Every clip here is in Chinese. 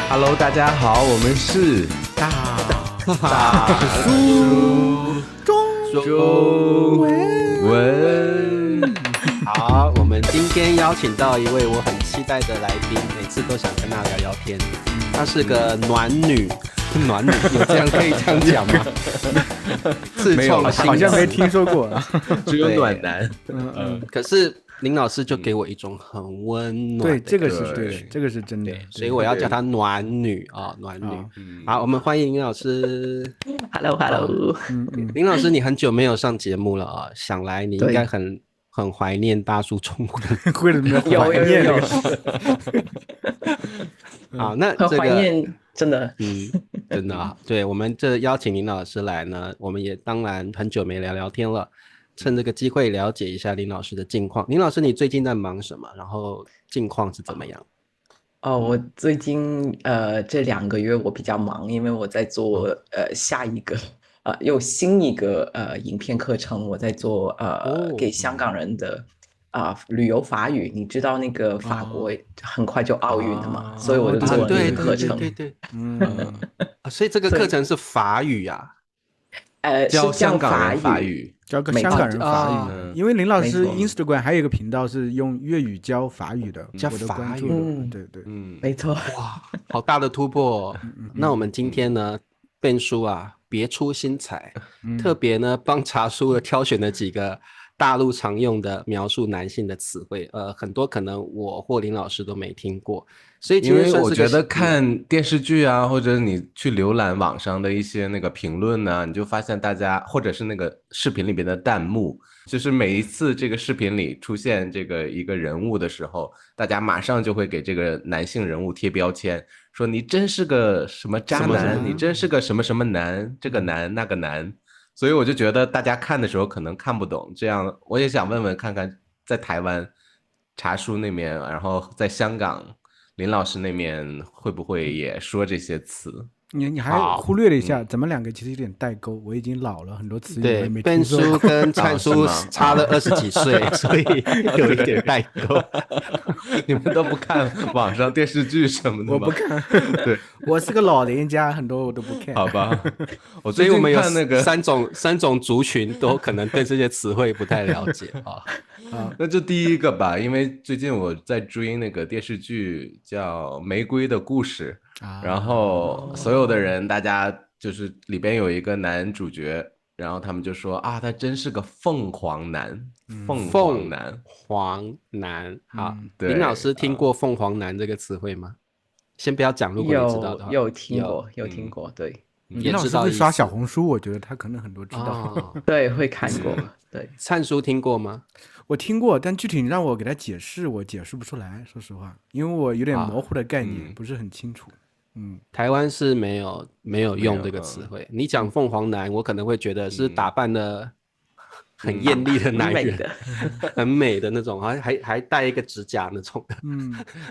Hello，大家好，我们是大叔中文。好，我们今天邀请到一位我很期待的来宾，每次都想跟他聊聊天。她是个暖女，暖女有这样可以这样讲吗？自创好像没听说过，只有暖男。可是林老师就给我一种很温暖的对，这个感觉是对的，这个是真的。所以我要叫她暖女啊，暖女。好，我们欢迎林老师。Hello，林老师，你很久没有上节目了啊，想来你应该很怀念大叔中文。为什么要怀念有好，那很这个怀念，真的。真的啊，对，我们这邀请林老师来呢，我们也当然很久没聊聊天了，趁这个机会了解一下林老师的近况。林老师，你最近在忙什么？然后近况是怎么样？我最近这2个月我比较忙，因为我在做下一个又新一个影片课程，我在做给香港人的旅游法语。你知道那个法国很快就奥运了嘛，所以我就做了那个课程。对，所以这个课程是法语啊，教是教香港人法语。语，教个香港人法语，因为林老师没错 Instagram 还有一个频道是用粤语教法语的，教我都关法语注了。对，没错。哇，好大的突破哦。那我们今天呢，变叔啊，别出心裁，特别呢帮茶叔挑选了几个大陆常用的描述男性的词汇，很多可能我或林老师都没听过，所以今因为天算是个我觉得看电视剧啊，或者你去浏览网上的一些那个评论呢，你就发现大家或者是那个视频里边的弹幕，就是每一次这个视频里出现这个一个人物的时候，大家马上就会给这个男性人物贴标签，说你真是个什么渣男，你真是个什么什么男，这个男那个男。所以我就觉得大家看的时候可能看不懂，这样我也想问问看看，在台湾茶叔那边，然后在香港林老师那边会不会也说这些词？你还忽略了一下，咱们两个其实有点代沟，我已经老了，很多词语我也对，没变听说过。叔跟灿叔差了20几岁，所以有一点代沟。你们都不看网上电视剧什么的吗？我不看，对，我是个老人家，很多我都不看。好吧，我最近所以我们有看那个三种族群都可能对这些词汇不太了解啊。那就第一个吧，因为最近我在追那个电视剧叫《玫瑰的故事》，然后所有的人，大家就是里边有一个男主角，然后他们就说啊，他真是个凤凰男，凤凰男，黄男，好，对林老师听过凤凰男这个词汇吗？先不要讲，如果你知道的话，有听过，对林老师会刷小红书，我觉得他可能很多知道。对，会看过，对。灿叔听过吗？我听过，但具体让我给他解释，我解释不出来，说实话，因为我有点模糊的概念，不是很清楚。台湾是没有用这个词汇。你讲凤凰男，我可能会觉得是打扮的很艳丽的男人，很美的那种，还带一个指甲那种的。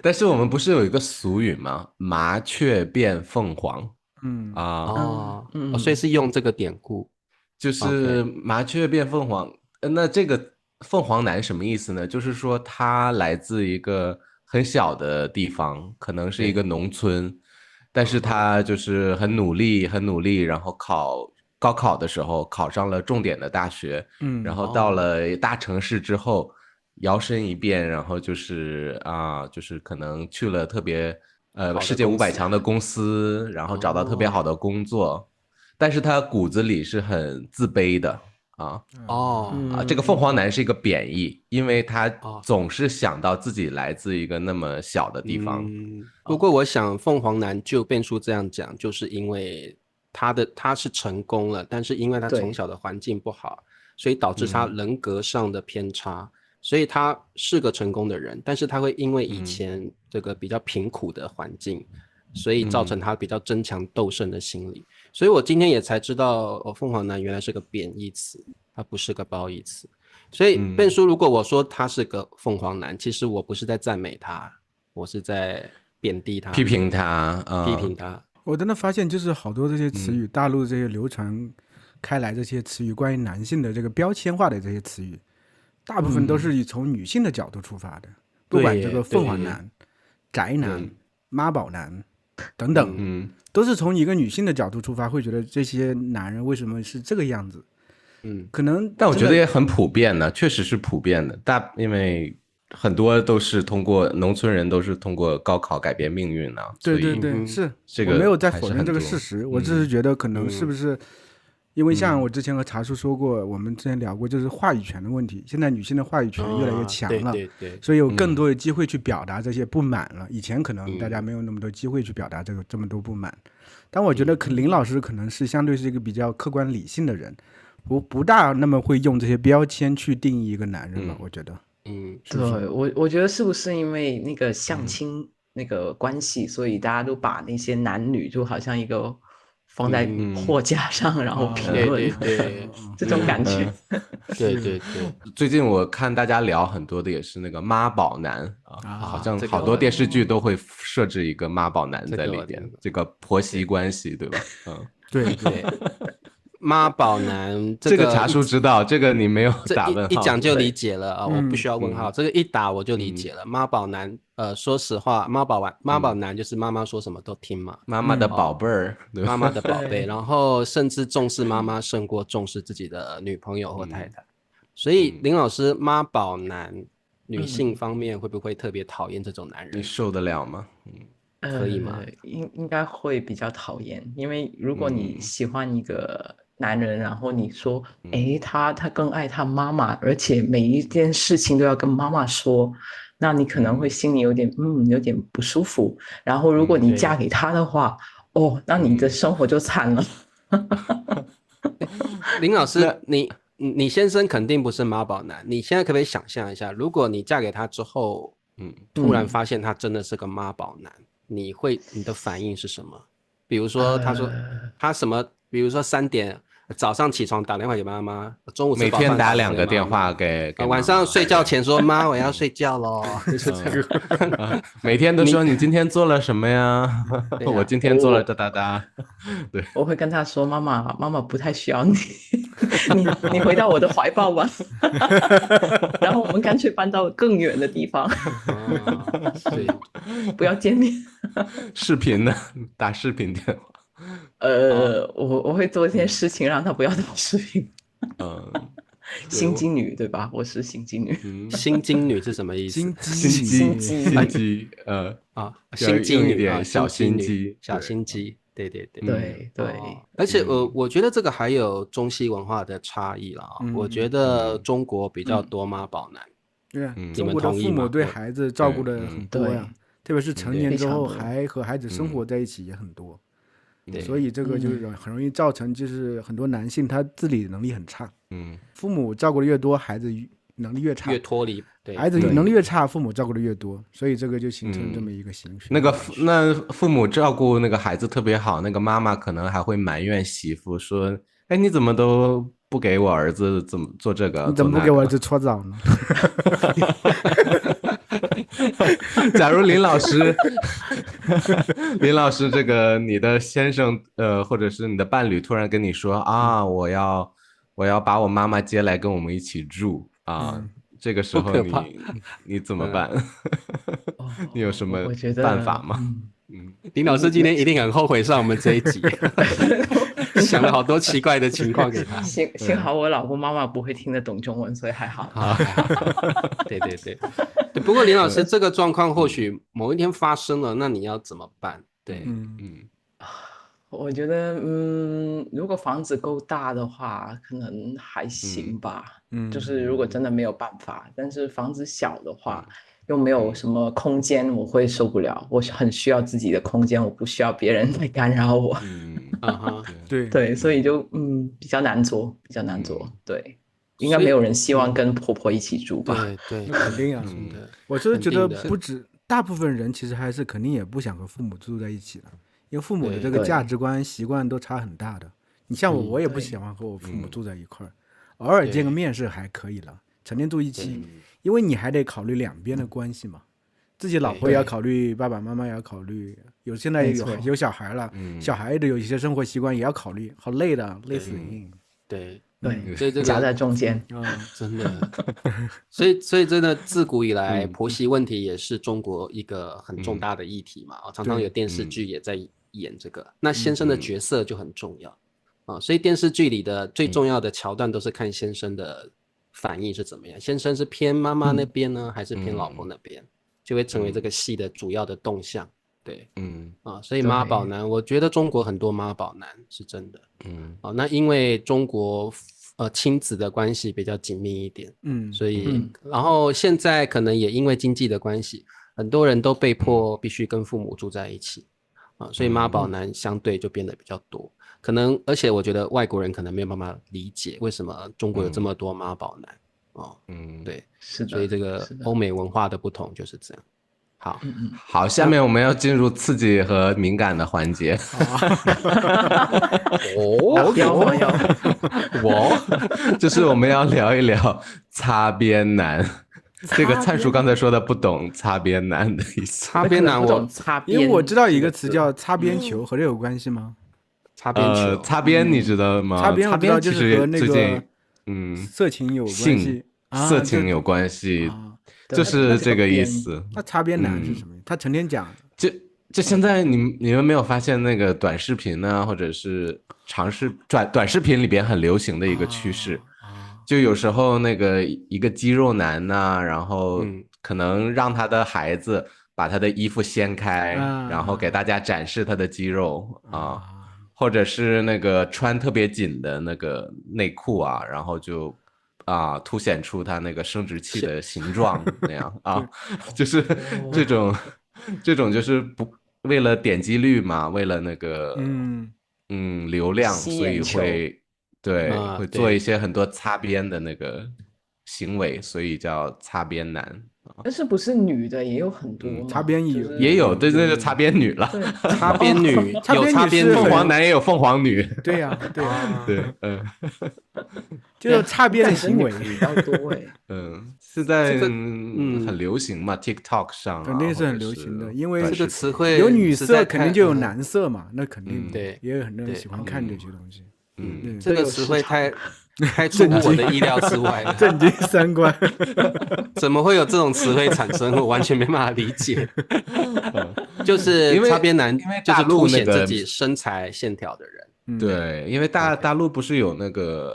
但是我们不是有一个俗语吗？麻雀变凤凰。所以是用这个典故，就是麻雀变凤凰。那这个凤凰男什么意思呢？就是说他来自一个很小的地方，可能是一个农村，但是他就是很努力，然后高考的时候考上了重点的大学，然后到了大城市之后摇身一变，然后就是就是可能去了特别世界500强的公司，然后找到特别好的工作，但是他骨子里是很自卑的。这个凤凰男是一个贬义，因为他总是想到自己来自一个那么小的地方。不过我想凤凰男就变出这样讲，就是因为他是成功了，但是因为他从小的环境不好，所以导致他人格上的偏差，所以他是个成功的人，但是他会因为以前这个比较贫苦的环境，所以造成他比较争强斗胜的心理。所以我今天也才知道，凤凰男原来是个贬义词，它不是个褒义词。所以变叔，如果我说他是个凤凰男，其实我不是在赞美他，我是在贬低他，批评他。我真的发现，就是好多这些词语，大陆这些流传开来这些词语，关于男性的这个标签化的这些词语，大部分都是从女性的角度出发的，不管这个凤凰男、宅男、妈宝男，等等，都是从一个女性的角度出发，会觉得这些男人为什么是这个样子。可能，但我觉得也很普遍的，确实是普遍的。因为很多都是通过农村人都是通过高考改变命运的。对对对，是这个我没有在否认这个事实，我只是觉得可能是不是因为像我之前和茶叔说过，我们之前聊过，就是话语权的问题。现在女性的话语权越来越强了，对，所以有更多的机会去表达这些不满了。以前可能大家没有那么多机会去表达这么多不满。但我觉得林老师可能是相对是一个比较客观理性的人，不大那么会用这些标签去定义一个男人了。我觉得，对，我觉得是不是因为那个相亲那个关系，所以大家都把那些男女就好像一个放在货架上，然后评论，对，这种感觉。对。最近我看大家聊很多的也是那个妈宝男好像好多电视剧都会设置一个妈宝男在里边，这个婆媳关系，对吧？对。妈宝男，这个茶叔知道，这个你没有打问号，一讲就理解了啊，我不需要问号，这个一打我就理解了。妈宝男，说实话，妈宝男就是妈妈说什么都听嘛，妈妈的宝贝儿，妈妈的宝贝，然后甚至重视妈妈胜过重视自己的女朋友或太太。所以林老师，妈宝男女性方面会不会特别讨厌这种男人？你受得了吗？可以吗？应该会比较讨厌，因为如果你喜欢一个男人，然后你说，他更爱他妈妈，而且每一件事情都要跟妈妈说，那你可能会心里有点不舒服。然后如果你嫁给他的话，那你的生活就惨了。林老师，你先生肯定不是妈宝男，你现在可不可以想象一下，如果你嫁给他之后，突然发现他真的是个妈宝男，你的反应是什么？比如说他说他什么，比如说3点早上起床打电话给妈妈，中午每天打2个电话给晚上睡觉前说妈我要睡觉咯，每天都说你今天做了什么呀？我今天做了哒。对，我会跟他说妈妈不太需要你你回到我的怀抱吧。然后我们干脆搬到更远的地方。对，不要见面。视频的，打视频电话。我会做一件事情让他不要打视频。心机女对吧？我是心机女。心机女是什么意思？心机，心机女啊，小心机，小心机，对。而且我觉得这个还有中西文化的差异啦。我觉得中国比较多妈宝男。对，中国的父母对孩子照顾的很多呀，特别是成年之后还和孩子生活在一起也很多。所以这个就是很容易造成，就是很多男性他自理能力很差，父母照顾的越多，孩子能力越差，越脱离，孩子能力越差，父母照顾的越多，所以这个就形成这么一个形式。那父母照顾那个孩子特别好，那个妈妈可能还会埋怨媳妇说：“哎，你怎么都不给我儿子怎么做这个？你怎么不给我儿子搓澡呢？”假如林老师这个你的先生或者是你的伴侣突然跟你说啊，我要把我妈妈接来跟我们一起住啊，这个时候你怎么办？你有什么办法吗？林老师今天一定很后悔上我们这一集。想了好多奇怪的情况给他。幸好我老公妈妈不会听得懂中文，所以还好。对。不过林老师，这个状况或许某一天发生了，那你要怎么办？对，我觉得，如果房子够大的话，可能还行吧。就是如果真的没有办法，但是房子小的话，又没有什么空间，我会受不了。我很需要自己的空间，我不需要别人来干扰我。对，所以就比较难做。对，应该没有人希望跟婆婆一起住吧？对，肯定啊。我是觉得不止，大部分人其实还是肯定也不想和父母住在一起的，因为父母的这个价值观、习惯都差很大的。你像我也不喜欢和我父母住在一块儿，偶尔见个面是还可以了，成天住一起，因为你还得考虑两边的关系嘛，自己老婆也要考虑，爸爸妈妈也要考虑，现在有小孩了，小孩的有一些生活习惯也要考虑，好累的，累死人。对，对，所以这个夹在中间，真的，所以真的自古以来，婆媳问题也是中国一个很重大的议题嘛，常常有电视剧也在演这个。那先生的角色就很重要所以电视剧里的最重要的桥段都是看先生的反应是怎么样，先生是偏妈妈那边呢，还是偏老婆那边，就会成为这个戏的主要的动向。对，所以妈宝男，我觉得中国很多妈宝男是真的，那因为中国亲子的关系比较紧密一点，所以然后现在可能也因为经济的关系，很多人都被迫必须跟父母住在一起所以妈宝男相对就变得比较多，可能而且我觉得外国人可能没有办法理解为什么中国有这么多妈宝男对，是的，所以这个欧美文化的不同就是这样。好，下面我们要进入刺激和敏感的环节。就是我们要聊一聊擦边男。这个灿叔刚才说的不懂擦边男的意思。擦边男因为我知道一个词叫擦边球，和这有关系吗？擦边球，擦边你知道吗？擦边我知道就是和那个色情有关系，色情有关系。就是这个意思。那擦边男是什么？他成天讲，就现在你们没有发现那个短视频呢，或者是短视频里边很流行的一个趋势，就有时候那个一个肌肉男呢，然后可能让他的孩子把他的衣服掀开，然后给大家展示他的肌肉或者是那个穿特别紧的那个内裤然后就凸显出他那个生殖器的形状那样就是这种就是不为了点击率嘛，为了那个流量，所以会做一些很多擦边的那个行为，所以叫擦边男。但是不是女的也有很多吗？擦边也有，对，那就擦边女了。擦边女有擦边女，凤凰男也有凤凰女。对呀，对，就是擦边的行为比较多现在很流行嘛 ，TikTok 上肯定是很流行的，因为这个词汇有女色，肯定就有男色嘛，那肯定对，也有很多人喜欢看这些东西。这个词汇太出乎我的意料之外了，震惊三观。怎么会有这种词汇产生？我完全没办法理解。就是擦边男，就是凸显自己身材线条的人。对，因为大陆不是有那个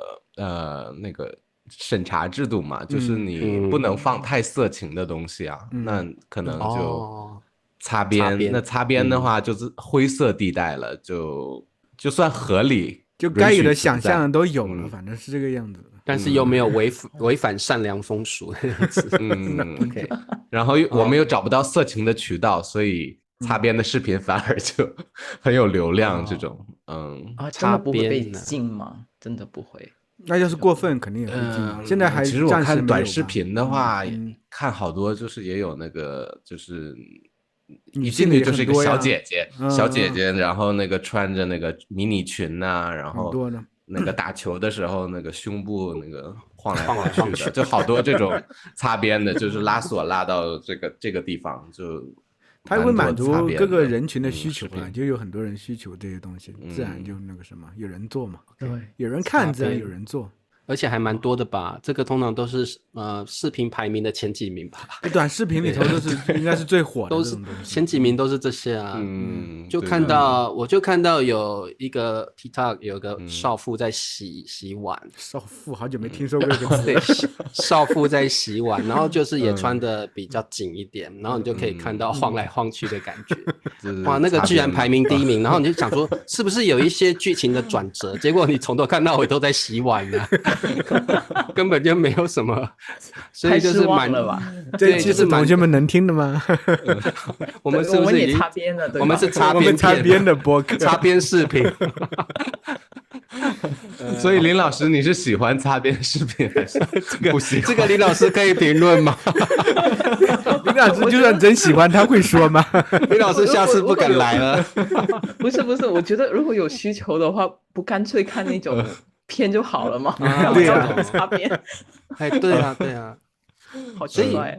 审查制度嘛，就是你不能放太色情的东西那可能就擦边。那擦边的话就是灰色地带了，就算合理。就该有的想象都有了，反正是这个样子。但是又没有违反善良风俗。OK。然后我们又找不到色情的渠道，所以擦边的视频反而就很有流量。这种真的不会被禁吗？真的不会。那要是过分肯定也会禁。现在还其实我看短视频的话，看好多就是也有那个就是一进去就是一个小姐姐，然后那个穿着那个迷你裙然后那个打球的时候那个胸部那个晃来晃去的，就好多这种擦边的，就是拉锁拉到这个地方，就它会满足各个人群的需求就有很多人需求这些东西，自然就那个什么，有人做嘛，对，有人看自然有人做。而且还蛮多的吧，这个通常都是视频排名的前几名吧。短视频里头都是应该是最火的，都是前几名都是这些我就看到有一个 TikTok 有个少妇在洗碗。少妇好久没听说过这个词。对，少妇在洗碗，然后就是也穿的比较紧一点，然后你就可以看到晃来晃去的感觉。哇，那个居然排名第一名，然后你就想说是不是有一些剧情的转折？结果你从头看到尾都在洗碗根本就没有什么，所以就是蛮了吧？这期是同学们能听的吗？我们是不是已经擦边了？我们是擦边的播客，擦边视频。所以林老师，你是喜欢擦边视频还是不喜欢？这个林老师可以评论吗？林老师就算真喜欢，他会说吗？林老师下次不敢来了。不是，我觉得如果有需求的话，不干脆看那种片就好了嘛。对啊，擦边。对啊，好奇怪。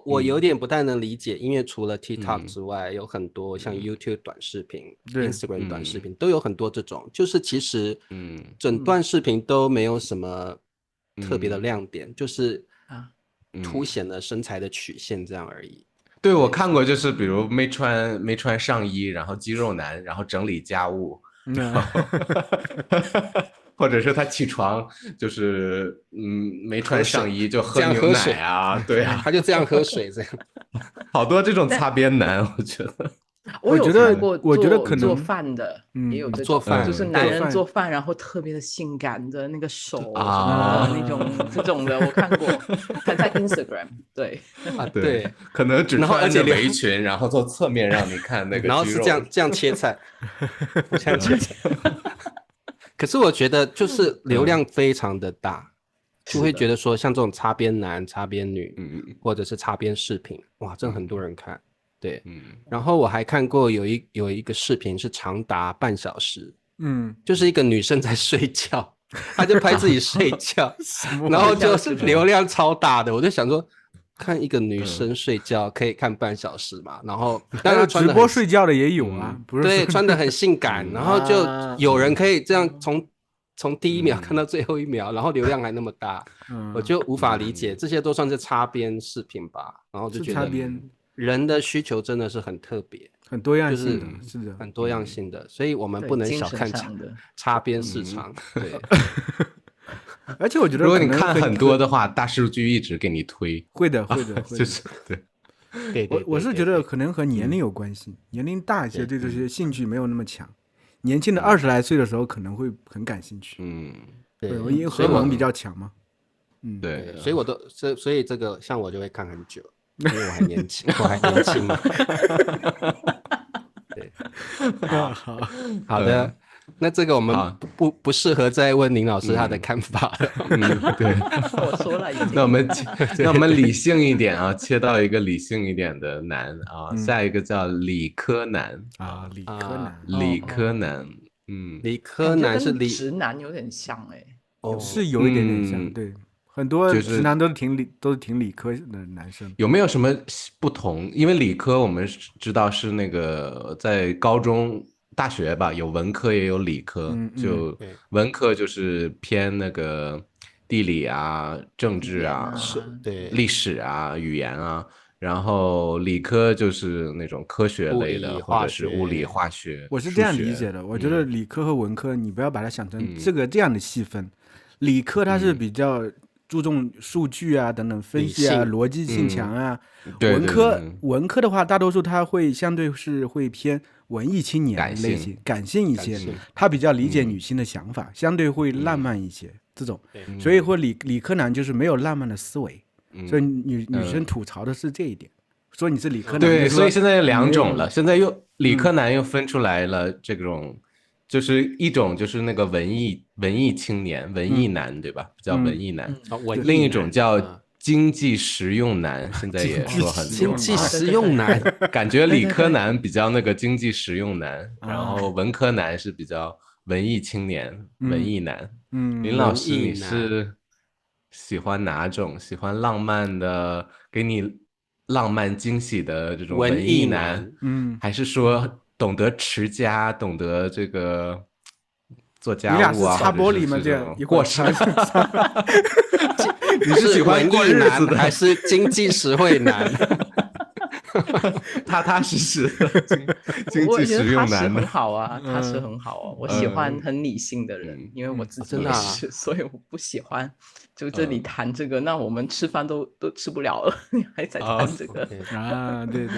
我有点不太能理解，因为除了 TikTok 之外，有很多像 YouTube 短视频、Instagram 短视频都有很多这种，就是其实整段视频都没有什么特别的亮点，就是凸显了身材的曲线这样而已。对，我看过，就是比如没穿上衣，然后肌肉男，然后整理家务，或者是他起床就是没穿上衣就喝牛奶啊，对啊，他就这样喝水这样，好多这种擦边男，我觉得。我有看过我觉得可能做饭的，也有这种做饭，就是男人做饭，然后特别的性感的那个手啊那种这种的，我看过，还在 Instagram， 对对，可能只穿着围裙，然后做侧面让你看那个肌肉，然后是这样切菜，这样切菜。可是我觉得就是流量非常的大，就会觉得说像这种擦边男、擦边女，或者是擦边视频，哇，真的很多人看。对，然后我还看过有一个视频是长达半小时，就是一个女生在睡觉，她就拍自己睡觉，然后就是流量超大的，我就想说，看一个女生睡觉可以看半小时嘛，然后当然直播睡觉的也有啊，不是对，穿得很性感，然后就有人可以这样从第一秒看到最后一秒，然后流量还那么大，我就无法理解，这些都算是擦边视频吧，然后就觉得人的需求真的是很特别，很多样性的，是的，很多样性的，所以我们不能小看擦边市场。对，而且我觉得，如果你看很多的话，大数据一直给你推。会的，就是对。我是觉得可能和年龄有关系，年龄大一些对这些兴趣没有那么强，年轻的20来岁的时候可能会很感兴趣。对，因为荷尔蒙比较强嘛。对，所以这个像我就会看很久。因为我还年轻，嘛。对，好的，那这个我们不适合再问林老师他的看法了。对，我说了已经。那我们理性一点啊，切到一个理性一点的男啊，下一个叫理科男啊，理科男，理科男，理科男是直男有点像是有一点点像，对。很多直男都是挺理科的男生，有没有什么不同？因为理科我们知道是那个在高中、大学吧，有文科也有理科，就文科就是偏那个地理啊、政治啊、对历史啊、语言啊，然后理科就是那种科学类的，或者是物理、化学。我是这样理解的，我觉得理科和文科你不要把它想成这样的细分，理科它是比较注重数据啊等等分析啊，逻辑性强啊。文科的话，大多数它会相对是会偏文艺青年类型，感性一些，他比较理解女性的想法，相对会浪漫一些这种。所以会理科男就是没有浪漫的思维，所以女生吐槽的是这一点，说你是理科男。对，所以现在有两种了，现在又理科男又分出来了这种。就是一种就是那个文艺青年文艺男，对吧？叫文艺男。另一种叫经济实用男，现在也说很经济实用男，感觉理科男比较那个经济实用男，然后文科男是比较文艺青年文艺男。林老师你是喜欢哪种？喜欢浪漫的，给你浪漫惊喜的这种文艺男，还是说懂得持家，懂得这个做家务啊？你俩是擦玻璃吗？这样过生你是喜欢过日子的，还是经济实惠男？踏踏实实的经济实用男很好啊，他是很好啊。我喜欢很理性的人，因为我自己也是，所以我不喜欢就这里谈这个，那我们吃饭都吃不了了，你还在谈这个啊？对。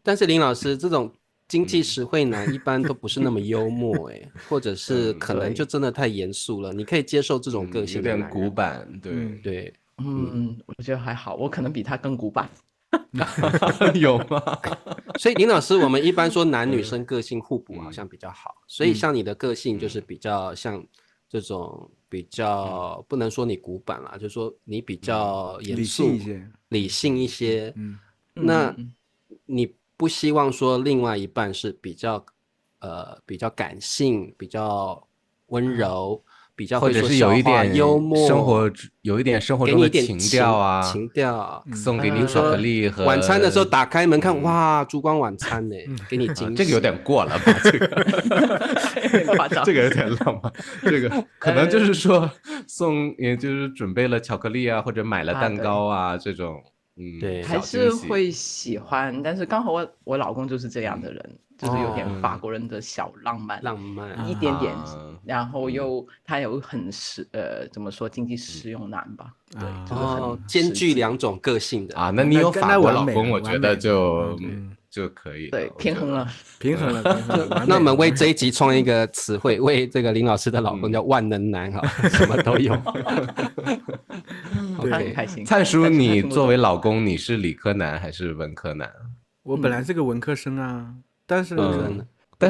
但是林老师这种经济实惠男一般都不是那么幽默或者是可能就真的太严肃了。你可以接受这种个性的男人，有点古板，对。我觉得还好，我可能比他更古板。有吗？所以林老师，我们一般说男女生个性互补好像比较好，所以像你的个性就是比较像这种比较不能说你古板啦，就是说你比较严肃理性一些。那你不希望说另外一半是比较感性、比较温柔、比较或者是有一点幽默生活，有一点生活中的情调啊，情调，送给你巧克力和晚餐的时候打开门看，哇，烛光晚餐呢，给你惊喜。这个有点过了吧？这个这个有点浪漫，这个可能就是说送，也就是准备了巧克力啊，或者买了蛋糕啊这种。对，还是会喜欢，但是刚好我老公就是这样的人，就是有点法国人的小浪漫，一点点，然后他有很怎么说经济实用男吧，对，就是很兼具两种个性的啊。那你有法国老公，我觉得就可以，对，平衡了。那我们为这一集创一个词汇，为这个林老师的老公叫万能男哈，什么都有。他很开心。灿叔，你作为老公，你是理科男还是文科男？我本来是个文科生啊，但是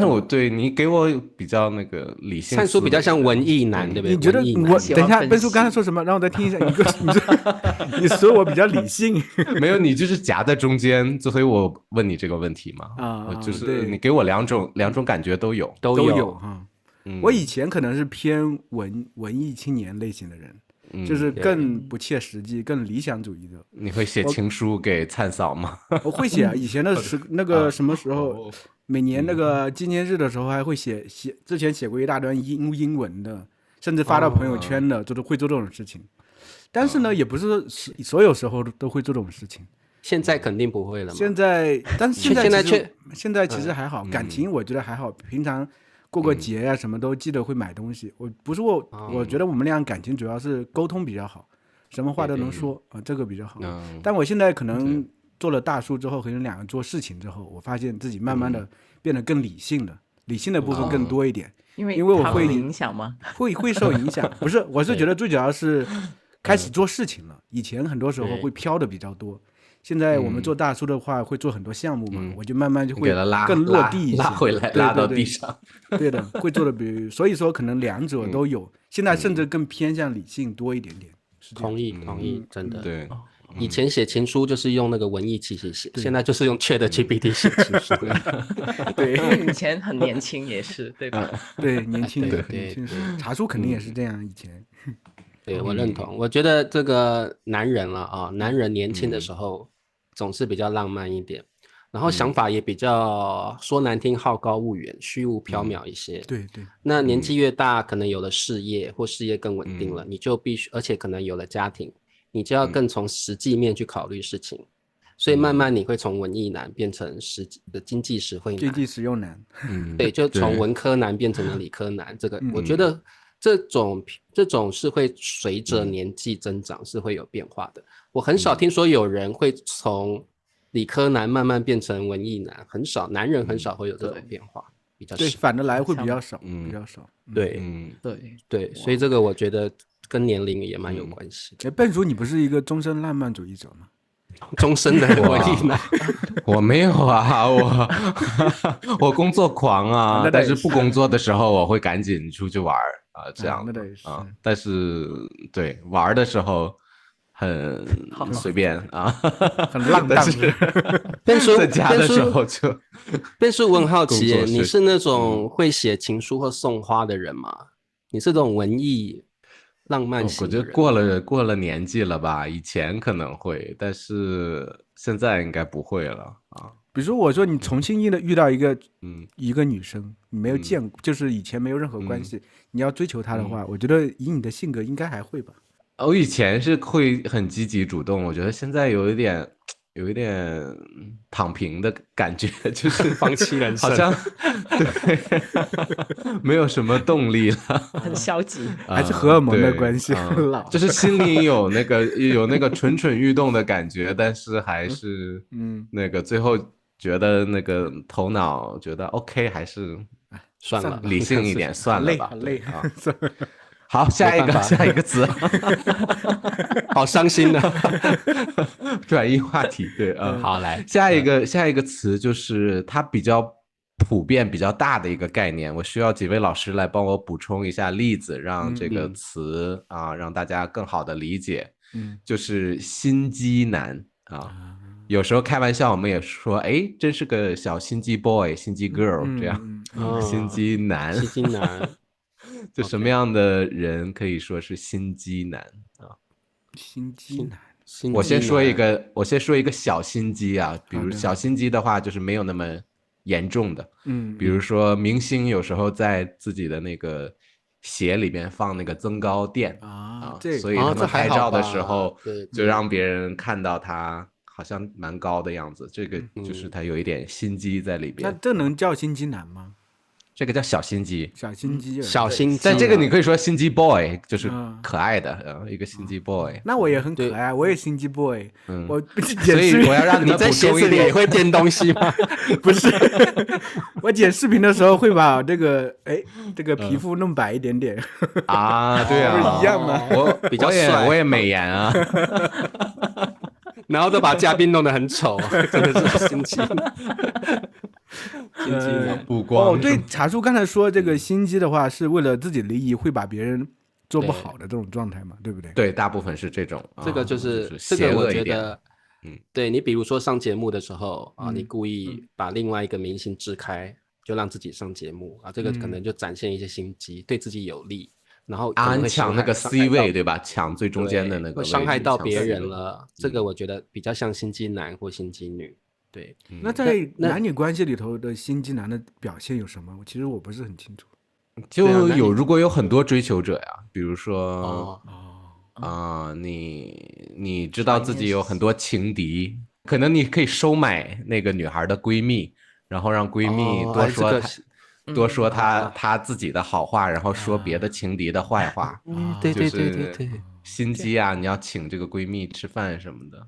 我对你给我比较那个理性，灿叔比较像文艺男，对不对？你觉得我等一下，笨叔刚才说什么？让我再听一下。你说我比较理性，没有，你就是夹在中间，所以我问你这个问题嘛。就是你给我两种感觉都有哈。我以前可能是偏文艺青年类型的人。就是更不切实际、更理想主义的。你会写情书给灿嫂吗？我会写啊，以前的那个什么时候，每年那个纪念日的时候还会写，之前写过一大段英文的，甚至发到朋友圈的，就是会做这种事情。但是呢，也不是所有时候都会做这种事情。现在肯定不会了嘛。但是现在其实还好，感情我觉得还好，平常。过个节呀，什么都记得会买东西。我觉得我们俩感情主要是沟通比较好，什么话都能说啊，这个比较好。但我现在可能做了大叔之后，和你两个做事情之后，我发现自己慢慢的变得更理性了，理性的部分更多一点。因为我会影响吗？会受影响。不是，我是觉得最主要是开始做事情了。以前很多时候会飘的比较多。现在我们做大叔的话，会做很多项目嘛，我就慢慢就会更落地一些，拉回来，拉到地上。对的，会做的所以说可能两者都有，现在甚至更偏向理性多一点点。同意，真的。对，以前写情书就是用那个文艺气息写，现在就是用 ChatGPT 写情书。对，以前很年轻也是，对吧？对，年轻的，茶叔肯定也是这样，以前。对，我认同。我觉得这个男人了啊，男人年轻的时候。总是比较浪漫一点，然后想法也比较说难听好高骛远、虚无缥缈一些。对。那年纪越大，可能有了事业或事业更稳定了，你就必须，而且可能有了家庭，你就要更从实际面去考虑事情。所以慢慢你会从文艺男变成经济实惠男、经济实用男。对，就从文科男变成了理科男。这个我觉得这种是会随着年纪增长是会有变化的。我很少听说有人会从理科男慢慢变成文艺男，很少，男人很少会有这种变化，比较少。对，反的来会比较少，比较少。对，所以这个我觉得跟年龄也蛮有关系。笨叔，你不是一个终身浪漫主义者吗？终身的文艺男，我没有啊，我工作狂啊，但是不工作的时候我会赶紧出去玩啊，这样啊，但是对玩的时候。很随便啊，很浪漫。在家的时候就，变叔，我很好奇耶，你是那种会写情书或送花的人吗？你是这种文艺浪漫型的人？我觉得过了年纪了吧，以前可能会，但是现在应该不会了啊。比如说，我说你重新遇到一个女生，你没有见过，就是以前没有任何关系，你要追求她的话，我觉得以你的性格应该还会吧。我以前是会很积极主动，我觉得现在有一点躺平的感觉，就是放弃人生，好像对，没有什么动力了，很消极，还是荷尔蒙的关系，就是心里有那个蠢蠢欲动的感觉，但是还是那个最后觉得那个头脑觉得 OK， 还是算了，理性一点算了吧，很累啊。好，下一个词，好伤心的转移话题，对好来，下一个词就是它比较普遍、比较大的一个概念，我需要几位老师来帮我补充一下例子，让这个词让大家更好的理解。就是心机男啊，有时候开玩笑我们也说，哎，真是个小心机 boy、心机 girl 这样，心机男，心机男。就什么样的人可以说是心机男啊？心机男。我先说一个小心机啊，比如小心机的话，就是没有那么严重的，比如说明星有时候在自己的那个鞋里边放那个增高垫所以他们拍照的时候就让别人看到他好像蛮高的样子，这个就是他有一点心机在里边。那这能叫心机男吗？这个叫小心机，小心机，小心机。但这个你可以说心机 boy， 就是可爱的一个心机 boy。那我也很可爱，我也心机 boy。所以我要让你们在鞋子里也会垫东西吗？不是，我剪视频的时候会把这个皮肤弄白一点点。啊，对啊，不是一样吗？我比较帅，我也美颜啊。然后都把嘉宾弄得很丑，真的是心机。心机补光。对，茶叔刚才说这个心机的话，是为了自己利益，会把别人做不好的这种状态嘛，对不对？对，大部分是这种。这个就是这个，我觉得，对你比如说上节目的时候啊，你故意把另外一个明星支开，就让自己上节目啊，这个可能就展现一些心机，对自己有利。然后抢那个 C 位，对吧？抢最中间的那个位置，伤害到别人了。这个我觉得比较像心机男或心机女。对，那在男女关系里头的心机男的表现有什么？其实我不是很清楚。就如果有很多追求者呀，比如说你知道自己有很多情敌，可能你可以收买那个女孩的闺蜜，然后让闺蜜多说她自己的好话，然后说别的情敌的坏话。对，心机啊，你要请这个闺蜜吃饭什么的。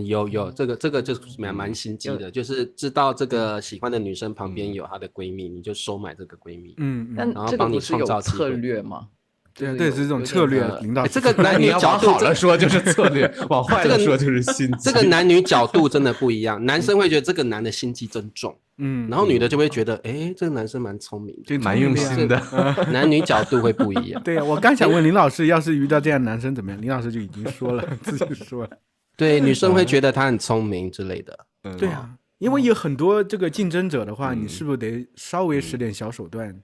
有这个就是蛮心机的，就是知道这个喜欢的女生旁边有她的闺蜜，你就收买这个闺蜜，然后帮你创造策略吗？对，是这种策略领导。这个男女角度好了说就是策略，往坏了说就是心机。这个男女角度真的不一样，男生会觉得这个男的心机真重，然后女的就会觉得，这个男生蛮聪明的，蛮用心的。男女角度会不一样。对，我刚想问林老师，要是遇到这样的男生怎么样？林老师就已经说了，自己说了。对，女生会觉得他很聪明之类的。对啊，因为有很多这个竞争者的话，你是不是得稍微使点小手段，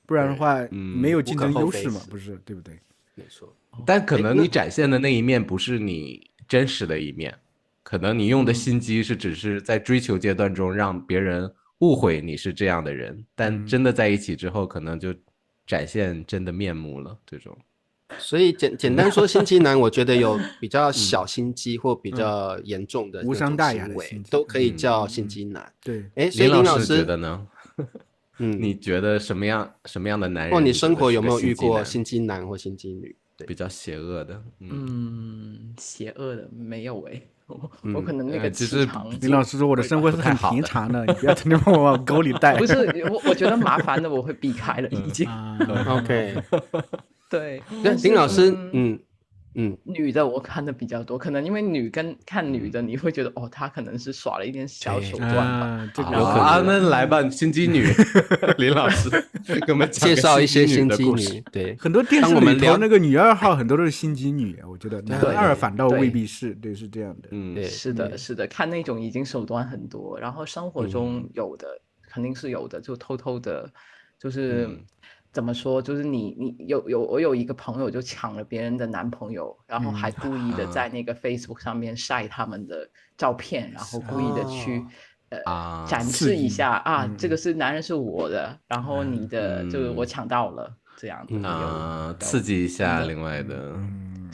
不然的话没有竞争优势嘛，不是，对不对？没错。但可能你展现的那一面不是你真实的一面，可能你用的心机是只是在追求阶段中让别人误会你是这样的人，但真的在一起之后，可能就展现真的面目了。这种。所以简单说，心机男我觉得有比较小心机或比较严重的无伤大雅的行为，都可以叫心机男。对，所以林老师觉得呢？你觉得什么样的男人？或你生活有没有遇过心机男或心机女？比较邪恶的。邪恶的没有我可能那个就是林老师说我的生活是很平常的，你不要天天把我往沟里带。不是，我觉得麻烦的我会避开了已经。OK。对，林老师，女的我看的比较多，可能因为看女的，你会觉得她可能是耍了一点小手段吧。这个那来吧，心机女，林老师给我们介绍一些心机女。对，很多电视里头那个女二号很多都是心机女，我觉得男二反倒未必是，对，是这样的。对，是的，看那种已经手段很多，然后生活中有的肯定是有的，就偷偷的，就是。怎么说？就是我有一个朋友就抢了别人的男朋友，然后还故意的在那个 Facebook 上面晒他们的照片，然后故意的去展示一下这个是男人是我的，然后你的就是我抢到了这样的刺激一下另外的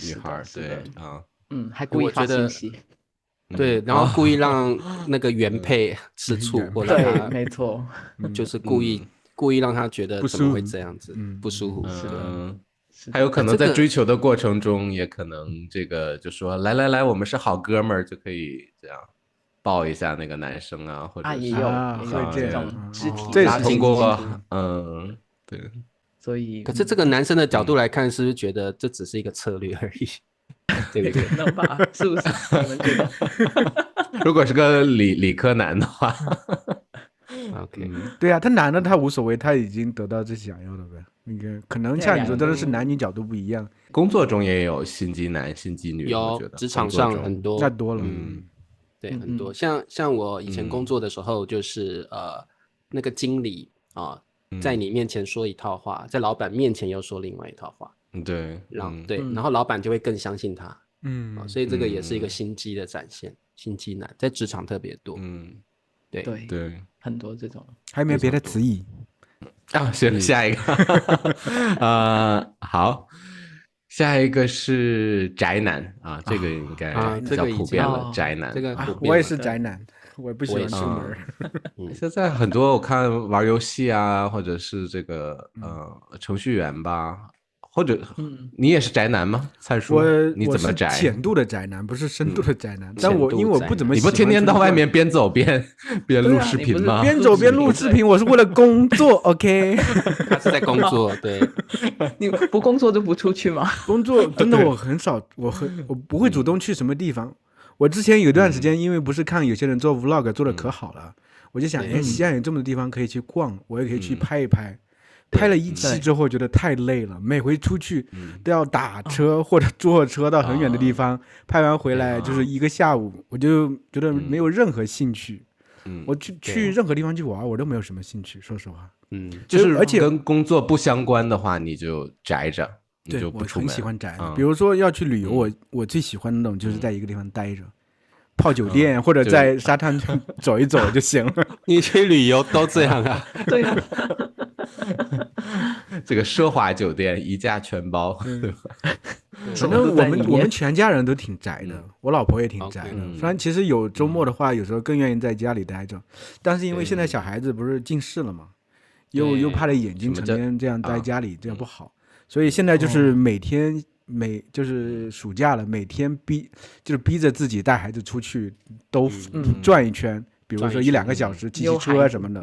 女孩，对还故意发信息，对，然后故意让那个原配吃醋，或者对，没错，就是故意让他觉得怎么会这样子不舒服，是的。还有可能在追求的过程中，也可能这个就说来，我们是好哥们儿，就可以这样抱一下那个男生啊，或者也有这种肢体，这是通过对。所以，可是这个男生的角度来看，是不是觉得这只是一个策略而已？对不对？可能吧，是不是？你们觉得？如果是个理科男的话。OK，对啊，他男的他无所谓，他已经得到自己想要的呗。那个可能像你说，真的是男女角度不一样。工作中也有心机男、心机女，有职场上很多，那多了。对，很多。像我以前工作的时候，就是那个经理在你面前说一套话，在老板面前又说另外一套话。对，然后老板就会更相信他。所以这个也是一个心机的展现，心机男在职场特别多。对，很多这种。还有没有别的词语？行，下一个，好，下一个是宅男啊，这个应该比较普遍了，宅男。这个我也是宅男，我也不喜欢出门。现在很多我看玩游戏啊，或者是这个程序员吧。或者你也是宅男吗？蔡叔，你怎么宅？我是浅度的宅男，不是深度的宅男。但我因为我不怎么喜欢，你不天天到外面边走边录视频吗？边走边录视频，我是为了工作。OK， 他是在工作，对。你不工作就不出去吗？工作真的我很少，我不会主动去什么地方。我之前有段时间，因为不是看有些人做 vlog 做的可好了，我就想，西安有这么多地方可以去逛，我也可以去拍一拍。拍了1期之后觉得太累了，每回出去都要打车或者坐车到很远的地方，拍完回来就是一个下午，我就觉得没有任何兴趣。我去任何地方去玩，我都没有什么兴趣，说实话。就是而且跟工作不相关的话，你就宅着，你就不出门。我很喜欢宅的，比如说要去旅游，我最喜欢的那种就是在一个地方待着。泡酒店或者在沙滩走一走就行了。你去旅游都这样啊？对啊。这个奢华酒店一价全包。反正我们全家人都挺宅的，我老婆也挺宅的。虽然其实有周末的话，有时候更愿意在家里待着，但是因为现在小孩子不是近视了嘛，又怕他眼睛成天这样待家里，这样不好，所以现在就是每天。就是暑假了，每天逼着自己带孩子出去都转一圈，比如说1-2个小时骑骑车什么的，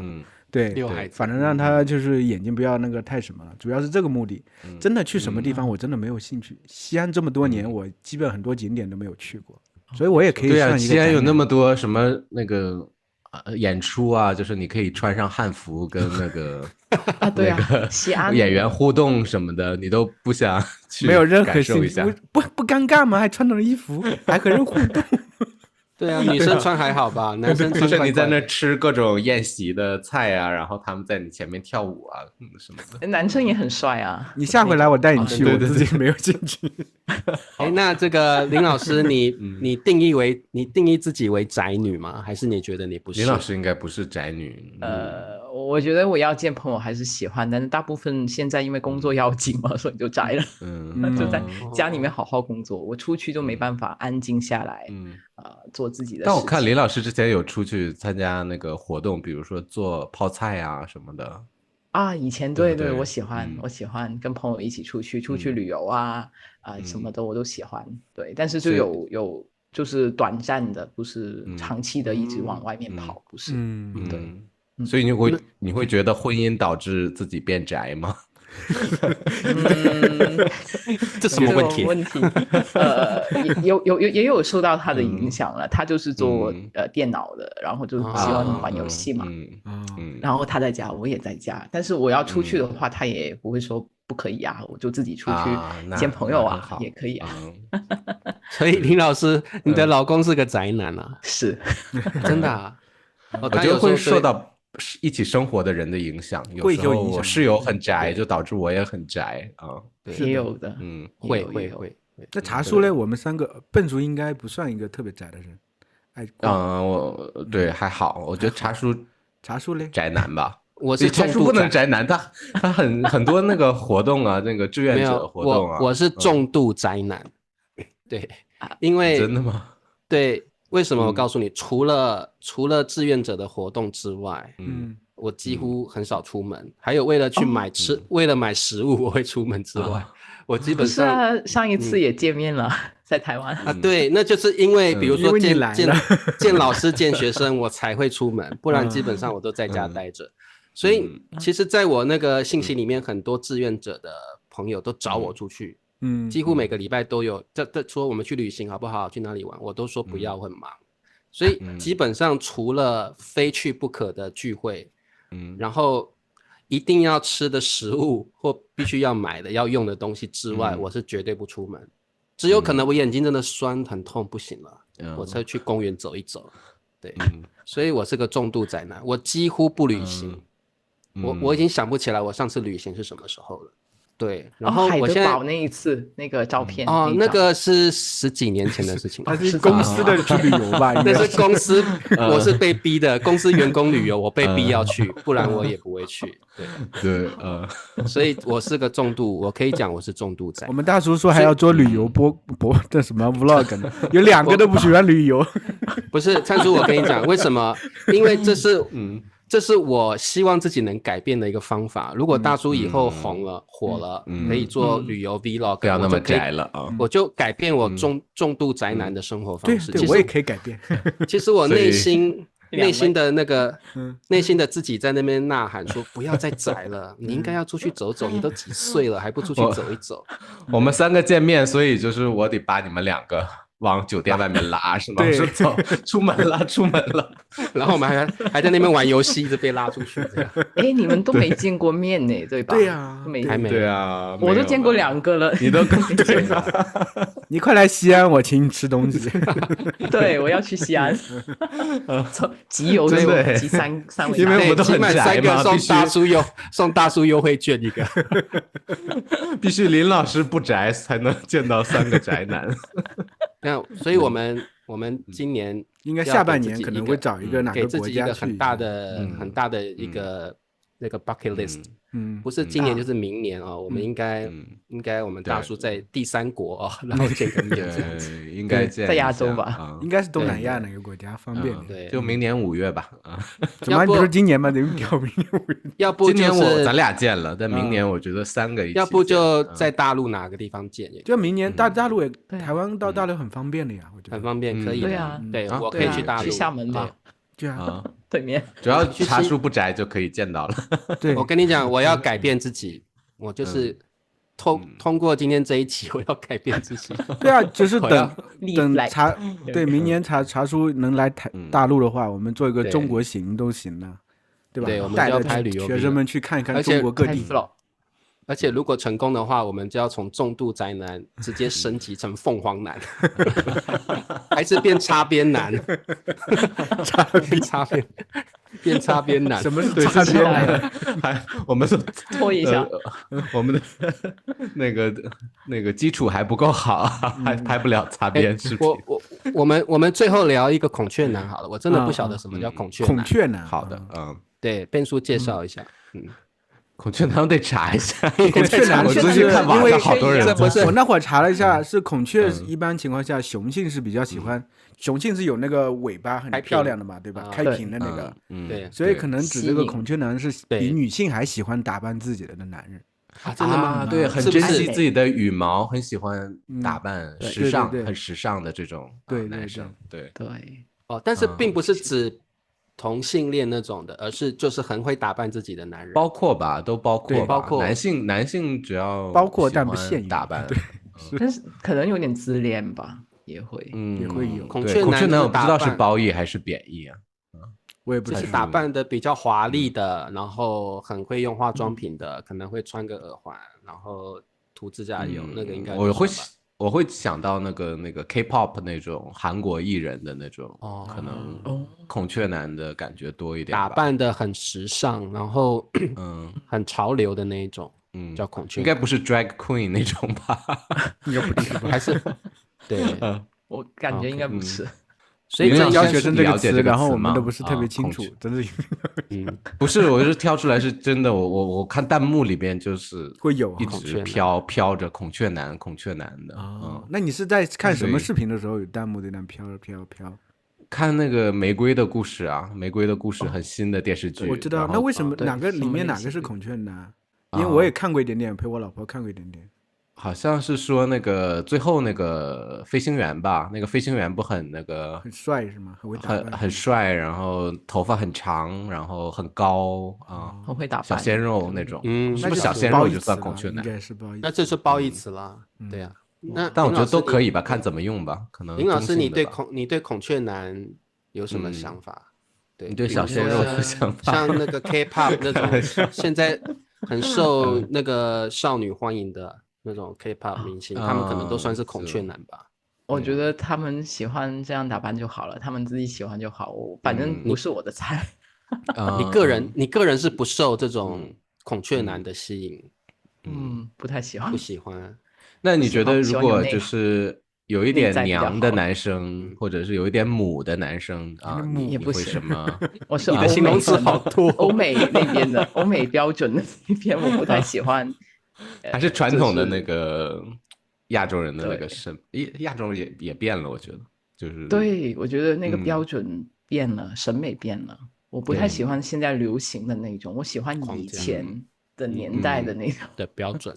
对，反正让他就是眼睛不要那个太什么了，主要是这个目的。真的去什么地方我真的没有兴趣。西安这么多年，我基本很多景点都没有去过，所以我也可以算一个。西安有那么多什么那个演出啊，就是你可以穿上汉服跟那个对啊，西安演员互动什么的，你都不想去没有任何兴趣，不尴尬吗？还穿着衣服，还和人互动。对啊，女生穿还好吧，男生就是你在那吃各种宴席的菜啊，然后他们在你前面跳舞啊什么的。男生也很帅啊，你下回来我带你去，我自己没有兴趣。那这个林老师，你定义自己为宅女吗？还是你觉得你不是？林老师应该不是宅女。我觉得我要见朋友还是喜欢，但是大部分现在因为工作要紧嘛，所以就宅了。就在家里面好好工作，我出去就没办法安静下来。做自己的事情。但我看林老师之前有出去参加那个活动，比如说做泡菜啊什么的啊。以前对，我喜欢跟朋友一起出去旅游啊什么的我都喜欢。对，但是就有就是短暂的，不是长期的一直往外面跑，不是。对，所以你会觉得婚姻导致自己变宅吗？这什么问题？也有受到他的影响了。他就是做电脑的，然后就喜欢玩游戏嘛。然后他在家，我也在家。但是我要出去的话，他也不会说不可以啊，我就自己出去见朋友啊，也可以啊。所以林老师，你的老公是个宅男啊？是，真的啊？我觉得会受到一起生活的人的影响，有时候我室友很宅，就导致我也很宅啊。也有的，会。那茶叔嘞，我们3个，笨叔应该不算一个特别宅的人。对还好，我觉得茶叔嘞宅男吧。我是茶叔不能宅男，他很多那个活动啊，那个志愿者活动啊。我是重度宅男。对，因为真的吗？对。为什么？我告诉你，除了志愿者的活动之外，我几乎很少出门。还有为了去买为了买食物我会出门之外，我基本上是啊，上一次也见面了，在台湾啊。对，那就是因为比如说见老师见学生我才会出门，不然基本上我都在家待着。所以其实在我那个信息里面，很多志愿者的朋友都找我出去。几乎每个礼拜都有说我们去旅行好不好，去哪里玩，我都说不要，很忙。所以基本上除了非去不可的聚会，然后一定要吃的食物或必须要买的要用的东西之外，我是绝对不出门。只有可能我眼睛真的酸很痛不行了，我才去公园走一走。对，所以我是个重度宅男，我几乎不旅行。我已经想不起来我上次旅行是什么时候了。对，然后我现在海德堡那一次那个照片那个是10几年前的事情，那是公司的去旅游吧？那是公司，我是被逼的，公司员工旅游，我被逼要去，不然我也不会去。对，所以我是个重度，我可以讲我是重度仔。我们大叔说还要做旅游这什么 vlog 呢？有2个都不喜欢旅游。不是，灿叔，我跟你讲，为什么？因为这是我希望自己能改变的一个方法。如果大叔以后红了、火了，可以做旅游 vlog，不要那么宅了啊！我就改变我重度宅男的生活方式。对，我也可以改变。其实我内心的那个内心的自己在那边呐喊说：“不要再宅了，你应该要出去走走。你都几岁了，还不出去走一走？”我们3个见面，所以就是我得把你们2个往酒店外面拉，是吗？是走，出门了。然后我们还在那边玩游戏，一直被拉出去这样。你们都没见过面呢，对吧？对呀，还没。对啊，我都见过2个了。你都对吧？你快来西安，我请你吃东西。对，我要去西安，集邮集3位，因为我们都很宅嘛，送大叔优惠券一个，必须林老师不宅才能见到3个宅男。那所以我们今年应该下半年可能会找一个哪个国家去，给自己一个很大的一个那个 bucket list。不是今年就是明年哦，我们应该我们大叔在第3国哦，然后见个面这样子，应该见在亚洲吧，应该是东南亚哪个国家方便点？对，就明年5月吧。怎么不是今年吗？得调明年5月。要不今年咱俩见了，但明年我觉得3个一起。要不就在大陆哪个地方见？就明年大陆也台湾到大陆很方便的呀，我觉得很方便，可以。对啊，对，我可以去大陆，去厦门嘛。对啊，对面，只要茶叔不宅就可以见到了。对，我跟你讲，我要改变自己，我就是通过今天这一集，我要改变自己。对啊，就是等对，明年茶叔能来大陆的话，我们做一个中国行都行了，对吧？对，我们就要拍旅游，学生们去看一看中国各地。而且如果成功的话，我们就要从重度宅男直接升级成凤凰男，还是变擦边男？变擦边男？什么是擦边男？我们拖一下，我们的那个基础还不够好，还拍不了擦边视频。我们最后聊一个孔雀男好了，我真的不晓得什么叫孔雀男。孔雀男，好的，对，变叔介绍一下，孔雀男我得查一下，孔雀男我最近看网上好多人，我那会儿查了一下，是孔雀一般情况下雄性是比较喜欢，雄性是有那个尾巴很漂亮的嘛，对吧？开屏的那个，对，所以可能指这个孔雀男是比女性还喜欢打扮自己的男人。真的吗？对，很珍惜自己的羽毛，很喜欢打扮，时尚，很时尚的这种男生，对。哦，但是并不是指同性恋那种的，而是就是很会打扮自己的男人，包括吧，都包括，包括男性只要包括但不限于打扮，对，但是可能有点自恋吧，也会有。孔雀男我不知道是褒义还是贬义啊，我也不知道。就是打扮的比较华丽的，然后很会用化妆品的，可能会穿个耳环，然后涂指甲油，那个应该我会想到那个 K-pop 那种韩国艺人的那种，可能孔雀男的感觉多一点，打扮的很时尚，然后很潮流的那一种，叫孔雀，应该不是 drag queen 那种吧？应该不是吧？还是对，我感觉应该不是。所以教学生这个词，然后我们都不是特别清楚，真的。不是，我是挑出来是真的。我看弹幕里边就是会有一直飘着孔雀男的。那你是在看什么视频的时候有弹幕在那飘？看那个《玫瑰的故事》啊，《玫瑰的故事》很新的电视剧。我知道，那为什么里面哪个是孔雀男？因为我也看过一点点，陪我老婆看过一点点。好像是说那个最后那个飞行员吧，那个飞行员不很那个很帅是吗？很帅，然后头发很长，然后很高啊，很会打扮，小鲜肉那种。是不是小鲜肉就算孔雀男？应该是褒义词。那这是褒义词啦，对呀。但我觉得都可以吧，看怎么用吧。可能林老师，你对孔雀男有什么想法？对，你对小鲜肉的想法？像那个 K-pop 那种，现在很受那个少女欢迎的那种 K-pop 明星，他们可能都算是孔雀男吧。我觉得他们喜欢这样打扮就好了，他们自己喜欢就好，反正不是我的菜。你个人是不受这种孔雀男的吸引？不太喜欢。不喜欢。那你觉得如果就是有一点娘的男生，或者是有一点母的男生啊，你会什么？我是你的形容词好多。欧美那边的欧美标准的那边我不太喜欢。还是传统的那个亚洲人的那个亚洲人也变了，我觉得就是对，我觉得那个标准变了，审美变了，我不太喜欢现在流行的那种，我喜欢以前的年代的那种的标准。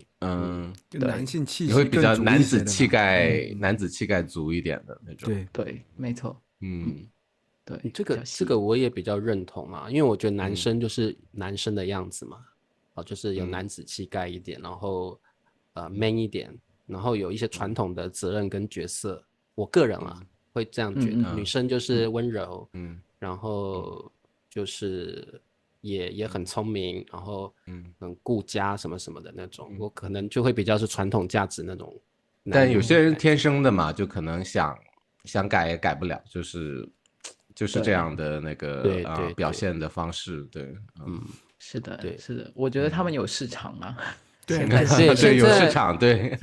男性气息你会比较男子气概足一点的那种。对，没错。对，这个我也比较认同啊，因为我觉得男生就是男生的样子嘛，就是有男子气概一点，然后man 一点，然后有一些传统的责任跟角色，我个人会这样觉得。女生就是温柔，然后就是也很聪明，然后很顾家什么什么的那种，我可能就会比较是传统价值那种。但有些人天生的嘛，就可能想改也改不了，就是这样的那个表现的方式。对，是的，是的，我觉得他们有市场啊。对，有市场。对，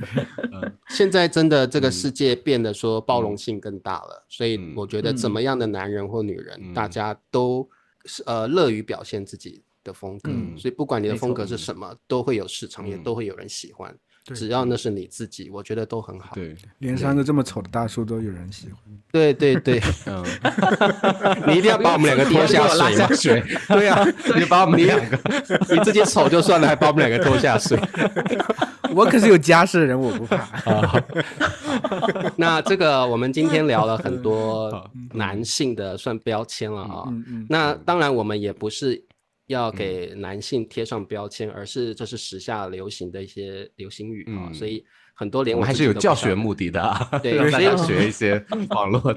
现在真的这个世界变得说包容性更大了，所以我觉得怎么样的男人或女人，大家都乐于表现自己的风格，所以不管你的风格是什么，都会有市场，也都会有人喜欢。只要那是你自己，我觉得都很好。对，连三个这么丑的大叔都有人喜欢。对，你一定要把我们两个拖下水。对啊，你把我们两个，你自己丑就算了，还把我们两个拖下水。我可是有家室的人，我不怕。那这个我们今天聊了很多男性的算标签了啊。那当然我们也不是要给男性贴上标签，而是这是时下流行的一些流行语啊，所以很多连我还是有教学目的的啊，对，让大家学一些网络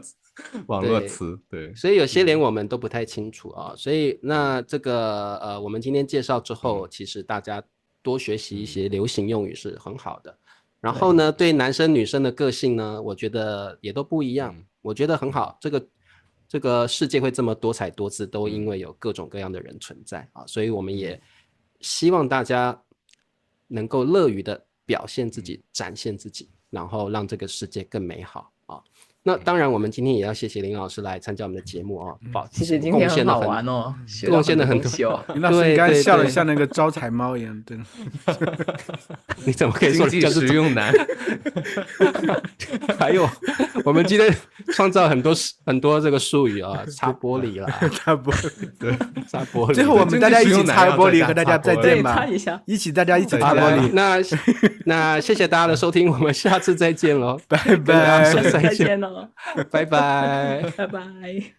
词。对，所以有些连我们都不太清楚啊，所以那这个我们今天介绍之后，其实大家多学习一些流行用语是很好的。然后呢，对男生女生的个性呢，我觉得也都不一样，我觉得很好。这个世界会这么多彩多姿，都因为有各种各样的人存在啊，所以我们也希望大家能够乐于的表现自己，展现自己，然后让这个世界更美好啊。那当然我们今天也要谢谢林老师来参加我们的节目啊，其实今天很好玩哦，贡献了很多。林老师应该笑得像那个招财猫一样，对。你怎么可以说经济实用男？还有我们今天创造很多这个术语啊，擦玻璃啦，擦玻璃，对，擦玻璃。最后我们大家一起擦玻璃，和大家再见吧。擦一下，大家一起擦玻璃。那谢谢大家的收听，我们下次再见喽，拜拜，再见喽，拜拜，拜拜。